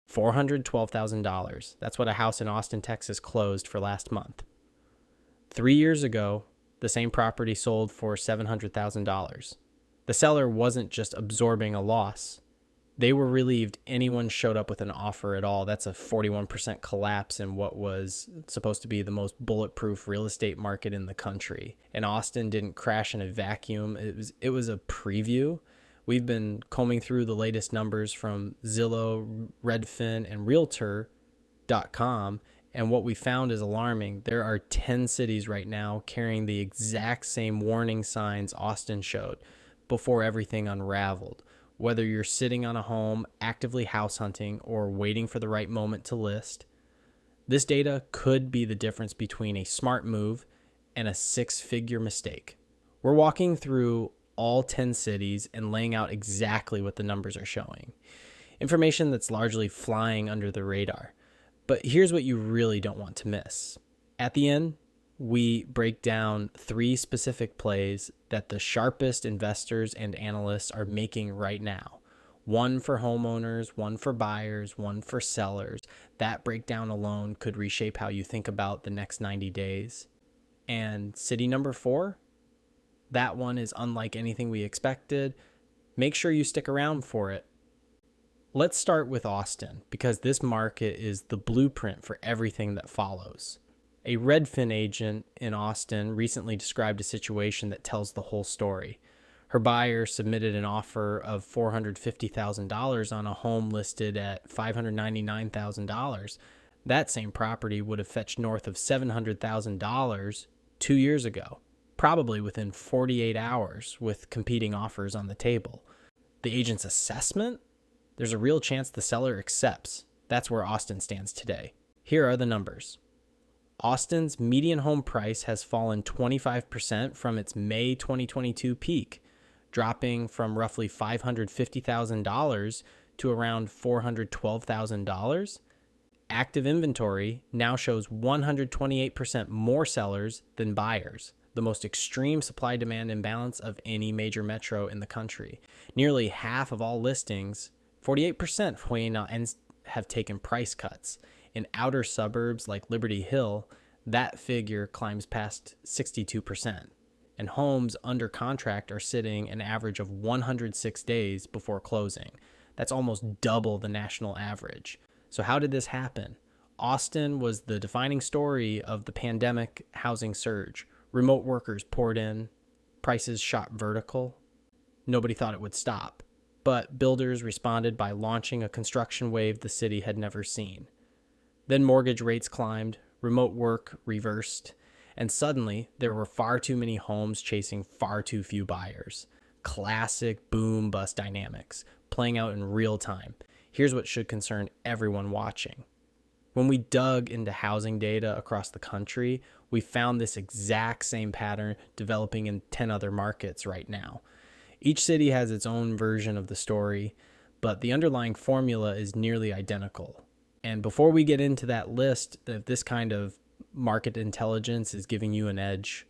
$412,000. That's what a house in Austin, Texas closed for last month. 3 years ago, the same property sold for $700,000. The seller wasn't just absorbing a loss. They were relieved anyone showed up with an offer at all. That's a 41% collapse in what was supposed to be the most bulletproof real estate market in the country. And Austin didn't crash in a vacuum. It was a preview. We've been combing through the latest numbers from Zillow, Redfin, and Realtor.com, and what we found is alarming. There are 10 cities right now carrying the exact same warning signs Austin showed before everything unraveled. Whether you're sitting on a home, actively house hunting, or waiting for the right moment to list, this data could be the difference between a smart move and a six-figure mistake. We're walking through all 10 cities and laying out exactly what the numbers are showing. Information that's largely flying under the radar. But here's what you really don't want to miss. At the end, we break down 3 specific plays that the sharpest investors and analysts are making right now. One for homeowners, one for buyers, one for sellers. That breakdown alone could reshape how you think about the next 90 days. And city number 4, that one is unlike anything we expected. Make sure you stick around for it. Let's start with Austin, because this market is the blueprint for everything that follows. A Redfin agent in Austin recently described a situation that tells the whole story. Her buyer submitted an offer of $450,000 on a home listed at $599,000. That same property would have fetched north of $700,000 2 years ago, probably within 48 hours with competing offers on the table. The agent's assessment? There's a real chance the seller accepts. That's where Austin stands today. Here are the numbers. Austin's median home price has fallen 25% from its May 2022 peak, dropping from roughly $550,000 to around $412,000. Active inventory now shows 128% more sellers than buyers, the most extreme supply-demand imbalance of any major metro in the country. Nearly half of all listings, 48%, have taken price cuts. In outer suburbs like Liberty Hill, that figure climbs past 62%. And homes under contract are sitting an average of 106 days before closing. That's almost double the national average. So how did this happen? Austin was the defining story of the pandemic housing surge. Remote workers poured in, prices shot vertical. Nobody thought it would stop. But builders responded by launching a construction wave the city had never seen. Then mortgage rates climbed, remote work reversed, and suddenly there were far too many homes chasing far too few buyers. Classic boom-bust dynamics, playing out in real time. Here's what should concern everyone watching. When we dug into housing data across the country, we found this exact same pattern developing in 10 other markets right now. Each city has its own version of the story, but the underlying formula is nearly identical. And before we get into that list, if this kind of market intelligence is giving you an edge,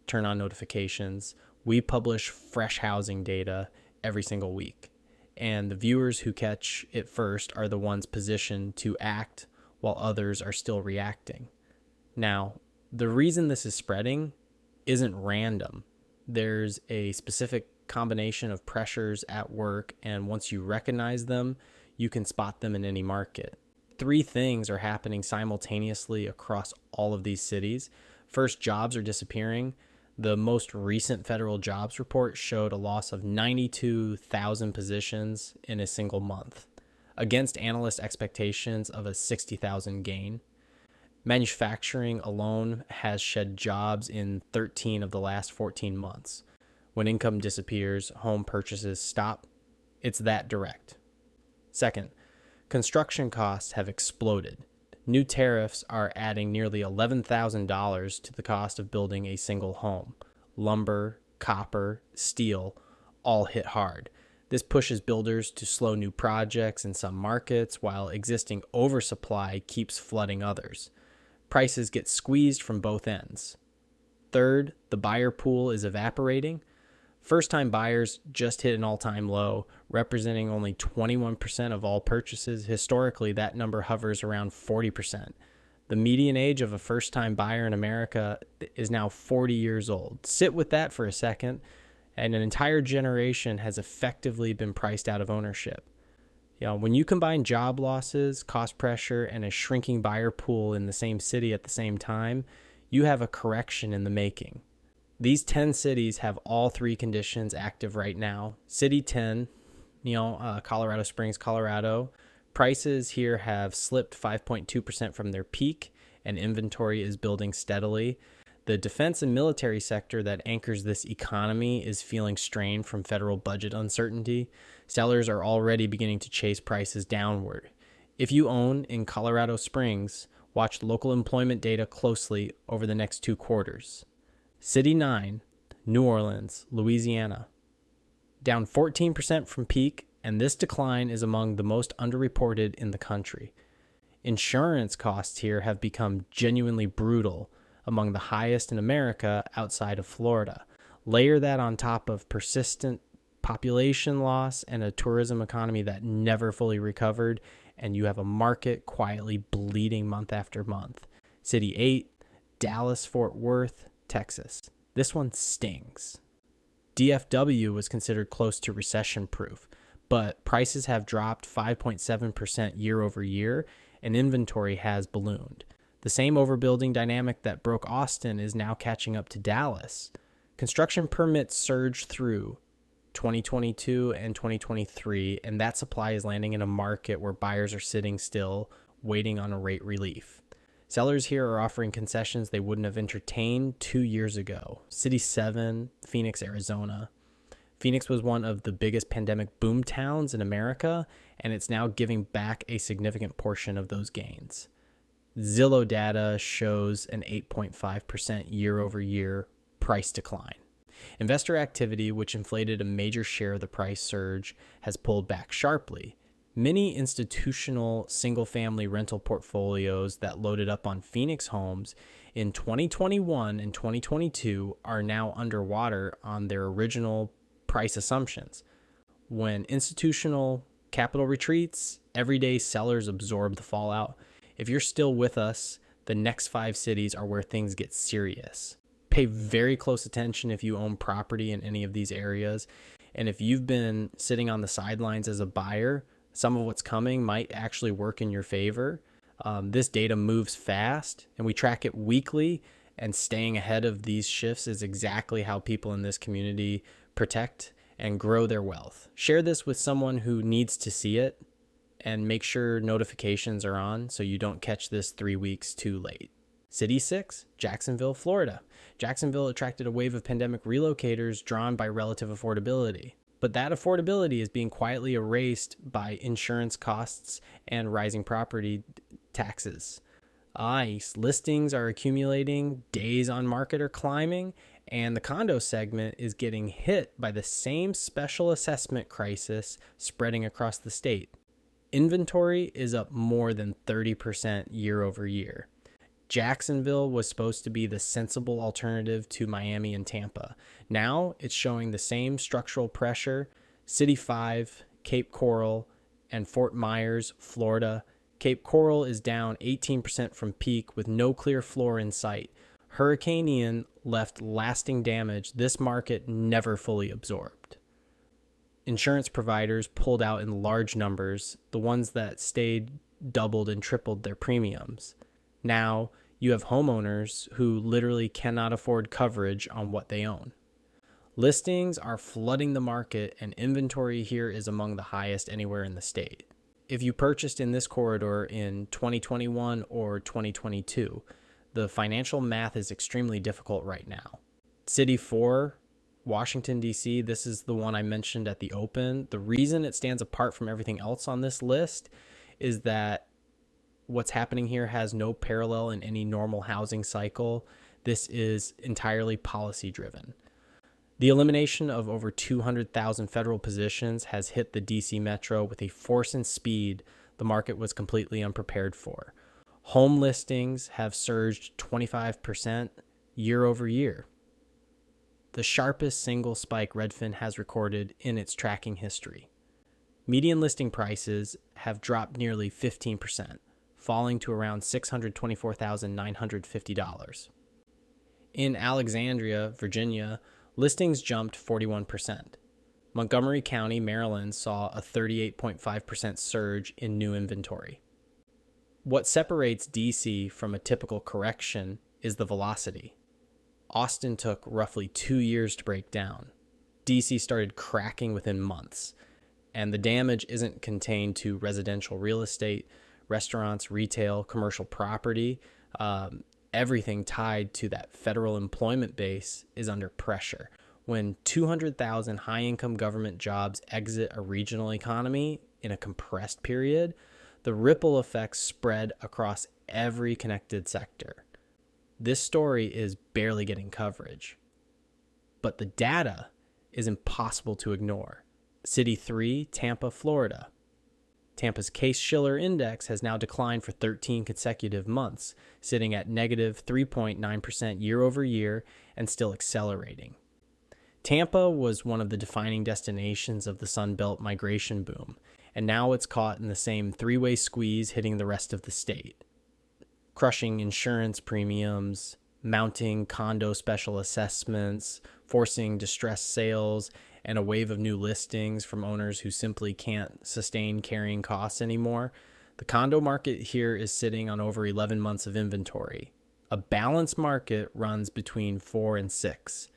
turn on notifications. We publish fresh housing data every single week. And the viewers who catch it first are the ones positioned to act while others are still reacting. Now, the reason this is spreading isn't random. There's a specific combination of pressures at work, and once you recognize them, you can spot them in any market. 3 things are happening simultaneously across all of these cities. First, jobs are disappearing. The most recent federal jobs report showed a loss of 92,000 positions in a single month, against analyst expectations of a 60,000 gain. Manufacturing alone has shed jobs in 13 of the last 14 months. When income disappears, home purchases stop. It's that direct. Second, construction costs have exploded. New tariffs are adding nearly $11,000 to the cost of building a single home. Lumber, copper, steel, all hit hard. This pushes builders to slow new projects in some markets, while existing oversupply keeps flooding others. Prices get squeezed from both ends. Third, the buyer pool is evaporating. First-time buyers just hit an all-time low, representing only 21% of all purchases. Historically, that number hovers around 40%. The median age of a first-time buyer in America is now 40 years old. Sit with that for a second, and an entire generation has effectively been priced out of ownership. When you combine job losses, cost pressure, and a shrinking buyer pool in the same city at the same time, you have a correction in the making. These 10 cities have all three conditions active right now. City 10, Colorado Springs, Colorado. Prices here have slipped 5.2% from their peak, and inventory is building steadily. The defense and military sector that anchors this economy is feeling strain from federal budget uncertainty. Sellers are already beginning to chase prices downward. If you own in Colorado Springs, watch local employment data closely over the next 2 quarters. City 9, New Orleans, Louisiana, down 14% from peak, and this decline is among the most underreported in the country. Insurance costs here have become genuinely brutal, among the highest in America outside of Florida. Layer that on top of persistent population loss and a tourism economy that never fully recovered, and you have a market quietly bleeding month after month. City 8, Dallas, Fort Worth, Texas. This one stings. DFW was considered close to recession-proof, but prices have dropped 5.7% year over year, and inventory has ballooned. The same overbuilding dynamic that broke Austin is now catching up to Dallas. Construction permits surged through 2022 and 2023, and that supply is landing in a market where buyers are sitting still, waiting on a rate relief. Sellers here are offering concessions they wouldn't have entertained 2 years ago. City 7, Phoenix, Arizona. Phoenix was one of the biggest pandemic boom towns in America, and it's now giving back a significant portion of those gains. Zillow data shows an 8.5% year-over-year price decline. Investor activity, which inflated a major share of the price surge, has pulled back sharply. Many institutional single-family rental portfolios that loaded up on Phoenix homes in 2021 and 2022 are now underwater on their original price assumptions. When institutional capital retreats, everyday sellers absorb the fallout. If you're still with us, the next 5 cities are where things get serious. Pay very close attention if you own property in any of these areas. And if you've been sitting on the sidelines as a buyer, some of what's coming might actually work in your favor. This data moves fast, and we track it weekly, and staying ahead of these shifts is exactly how people in this community protect and grow their wealth. Share this with someone who needs to see it, and make sure notifications are on so you don't catch this 3 weeks too late. City 6, Jacksonville, Florida. Jacksonville attracted a wave of pandemic relocators drawn by relative affordability. But that affordability is being quietly erased by insurance costs and rising property taxes. Listings are accumulating, days on market are climbing, and the condo segment is getting hit by the same special assessment crisis spreading across the state. Inventory is up more than 30% year over year. Jacksonville was supposed to be the sensible alternative to Miami and Tampa. Now it's showing the same structural pressure. City 5, Cape Coral, and Fort Myers, Florida. Cape Coral is down 18% from peak with no clear floor in sight. Hurricane Ian left lasting damage this market never fully absorbed. Insurance providers pulled out in large numbers. The ones that stayed doubled and tripled their premiums. Now you have homeowners who literally cannot afford coverage on what they own. Listings are flooding the market, and inventory here is among the highest anywhere in the state. If you purchased in this corridor in 2021 or 2022, the financial math is extremely difficult right now. City 4, Washington, D.C., this is the one I mentioned at the open. The reason it stands apart from everything else on this list is that what's happening here has no parallel in any normal housing cycle. This is entirely policy driven. The elimination of over 200,000 federal positions has hit the DC metro with a force and speed the market was completely unprepared for. Home listings have surged 25% year over year. the sharpest single spike Redfin has recorded in its tracking history. Median listing prices have dropped nearly 15%, falling to around $624,950. In Alexandria, Virginia, listings jumped 41%. Montgomery County, Maryland saw a 38.5% surge in new inventory. What separates DC from a typical correction is the velocity. Austin took roughly 2 years to break down. DC started cracking within months, and the damage isn't contained to residential real estate, restaurants, retail, commercial property. Everything tied to that federal employment base is under pressure. When 200,000 high-income government jobs exit a regional economy in a compressed period, the ripple effects spread across every connected sector. This story is barely getting coverage, but the data is impossible to ignore. City 3, Tampa, Florida. Tampa's Case-Shiller Index has now declined for 13 consecutive months, sitting at negative 3.9% year over year and still accelerating. Tampa was one of the defining destinations of the Sun Belt migration boom, and now it's caught in the same three-way squeeze hitting the rest of the state. Crushing insurance premiums, mounting condo special assessments, forcing distressed sales, and a wave of new listings from owners who simply can't sustain carrying costs anymore. The condo market here is sitting on over 11 months of inventory. A balanced market runs between 4 and 6.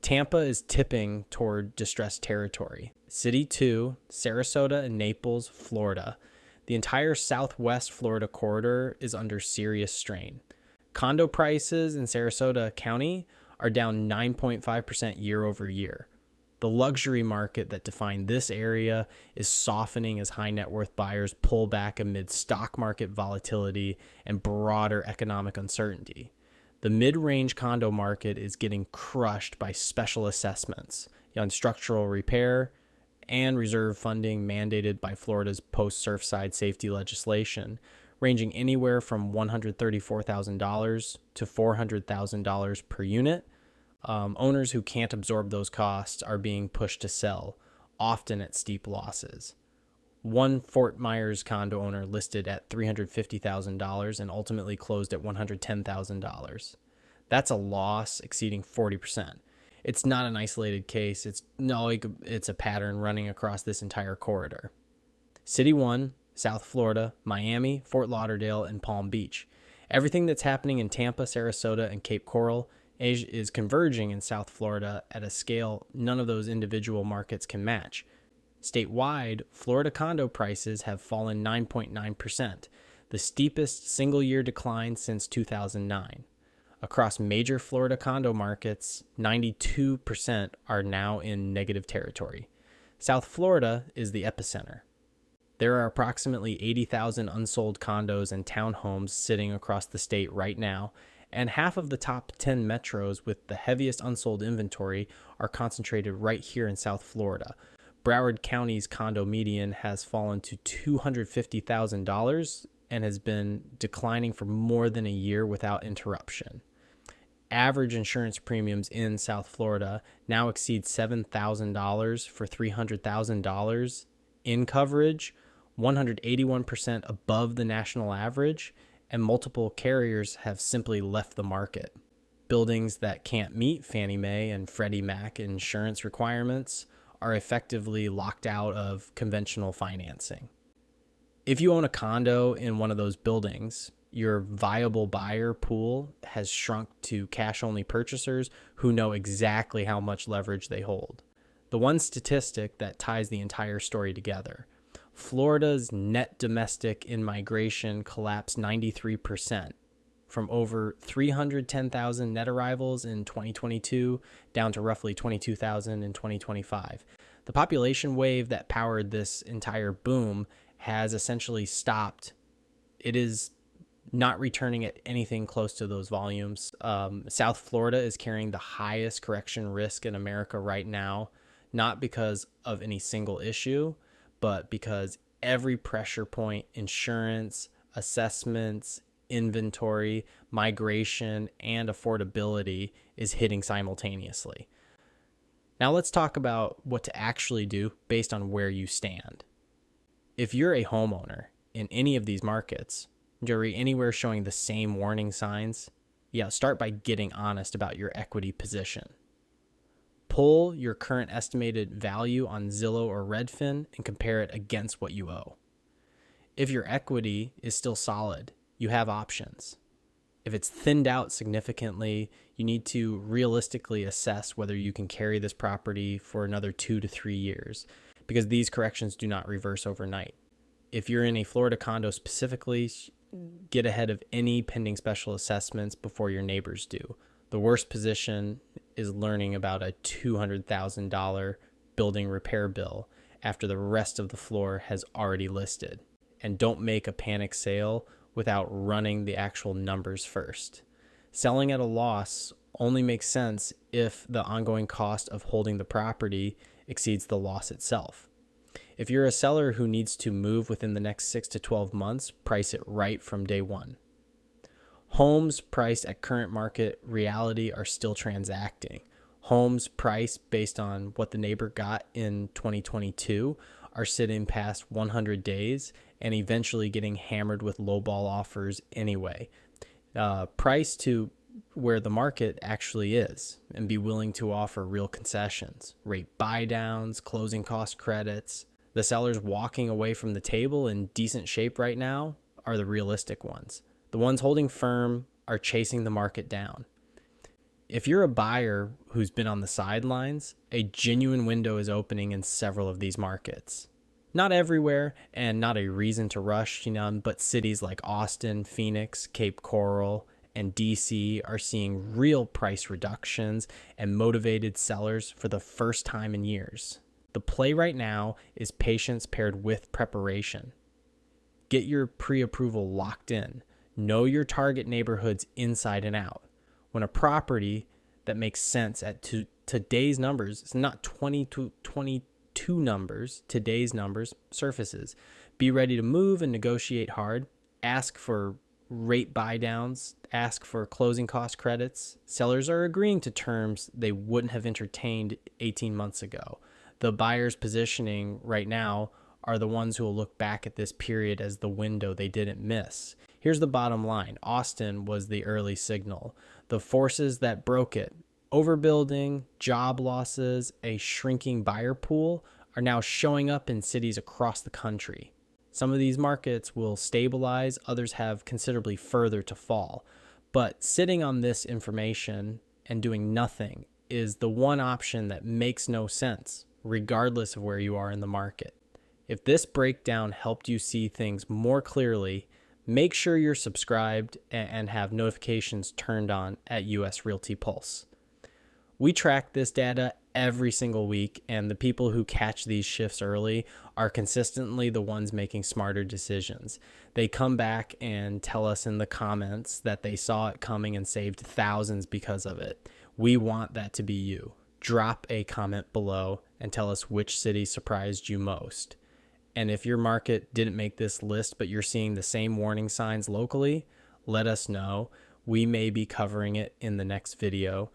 Tampa is tipping toward distressed territory. City 2, Sarasota and Naples, Florida. The entire southwest Florida corridor is under serious strain. Condo prices in Sarasota County are down 9.5% year over year. The luxury market that defined this area is softening as high net worth buyers pull back amid stock market volatility and broader economic uncertainty. The mid-range condo market is getting crushed by special assessments on structural repair and reserve funding mandated by Florida's post-Surfside safety legislation, ranging anywhere from $134,000 to $400,000 per unit. Owners who can't absorb those costs are being pushed to sell, often at steep losses. One Fort Myers condo owner listed at $350,000 and ultimately closed at $110,000. That's a loss exceeding 40%. It's not an isolated case. It's a pattern running across this entire corridor. City 1, South Florida, Miami, Fort Lauderdale, and Palm Beach. Everything that's happening in Tampa, Sarasota, and Cape Coral is converging in South Florida at a scale none of those individual markets can match. Statewide, Florida condo prices have fallen 9.9%, the steepest single-year decline since 2009. Across major Florida condo markets, 92% are now in negative territory. South Florida is the epicenter. There are approximately 80,000 unsold condos and townhomes sitting across the state right now, and half of the top 10 metros with the heaviest unsold inventory are concentrated right here in South Florida. Broward County's condo median has fallen to $250,000 and has been declining for more than a year without interruption. Average insurance premiums in South Florida now exceed $7,000 for $300,000 in coverage, 181% above the national average, and multiple carriers have simply left the market. Buildings that can't meet Fannie Mae and Freddie Mac insurance requirements are effectively locked out of conventional financing. If you own a condo in one of those buildings, your viable buyer pool has shrunk to cash-only purchasers who know exactly how much leverage they hold. The one statistic that ties the entire story together: Florida's net domestic in-migration collapsed 93%, from over 310,000 net arrivals in 2022 down to roughly 22,000 in 2025. The population wave that powered this entire boom has essentially stopped. It is not returning at anything close to those volumes. South Florida is carrying the highest correction risk in America right now, not because of any single issue, but because every pressure point, insurance, assessments, inventory, migration, and affordability is hitting simultaneously. Now let's talk about what to actually do based on where you stand. If you're a homeowner in any of these markets, you're anywhere showing the same warning signs, start by getting honest about your equity position. Pull your current estimated value on Zillow or Redfin and compare it against what you owe. If your equity is still solid, you have options. If it's thinned out significantly, you need to realistically assess whether you can carry this property for another 2 to 3 years, because these corrections do not reverse overnight. If you're in a Florida condo specifically, get ahead of any pending special assessments before your neighbors do. The worst position is learning about a $200,000 building repair bill after the rest of the floor has already listed. And don't make a panic sale without running the actual numbers first. Selling at a loss only makes sense if the ongoing cost of holding the property exceeds the loss itself. If you're a seller who needs to move within the next 6 to 12 months, price it right from day one. Homes priced at current market reality are still transacting. Homes priced based on what the neighbor got in 2022 are sitting past 100 days and eventually getting hammered with lowball offers anyway. Price to where the market actually is and be willing to offer real concessions, rate buy downs, closing cost credits. The sellers walking away from the table in decent shape right now are the realistic ones. The ones holding firm are chasing the market down. If you're a buyer who's been on the sidelines, a genuine window is opening in several of these markets. Not everywhere and not a reason to rush, but cities like Austin, Phoenix, Cape Coral, and DC are seeing real price reductions and motivated sellers for the first time in years. The play right now is patience paired with preparation. Get your pre-approval locked in. Know your target neighborhoods inside and out. When a property that makes sense at today's numbers, it's not 2022 numbers, today's numbers surfaces. Be ready to move and negotiate hard. Ask for rate buy downs. Ask for closing cost credits. Sellers are agreeing to terms they wouldn't have entertained 18 months ago. The buyers positioning right now are the ones who will look back at this period as the window they didn't miss. Here's the bottom line. Austin was the early signal. The forces that broke it, overbuilding, job losses, a shrinking buyer pool, are now showing up in cities across the country. Some of these markets will stabilize, others have considerably further to fall. But sitting on this information and doing nothing is the one option that makes no sense, regardless of where you are in the market. If this breakdown helped you see things more clearly, make sure you're subscribed and have notifications turned on at US Realty Pulse. We track this data every single week, and the people who catch these shifts early are consistently the ones making smarter decisions. They come back and tell us in the comments that they saw it coming and saved thousands because of it. We want that to be you. Drop a comment below and tell us which city surprised you most. And if your market didn't make this list, but you're seeing the same warning signs locally, let us know. We may be covering it in the next video.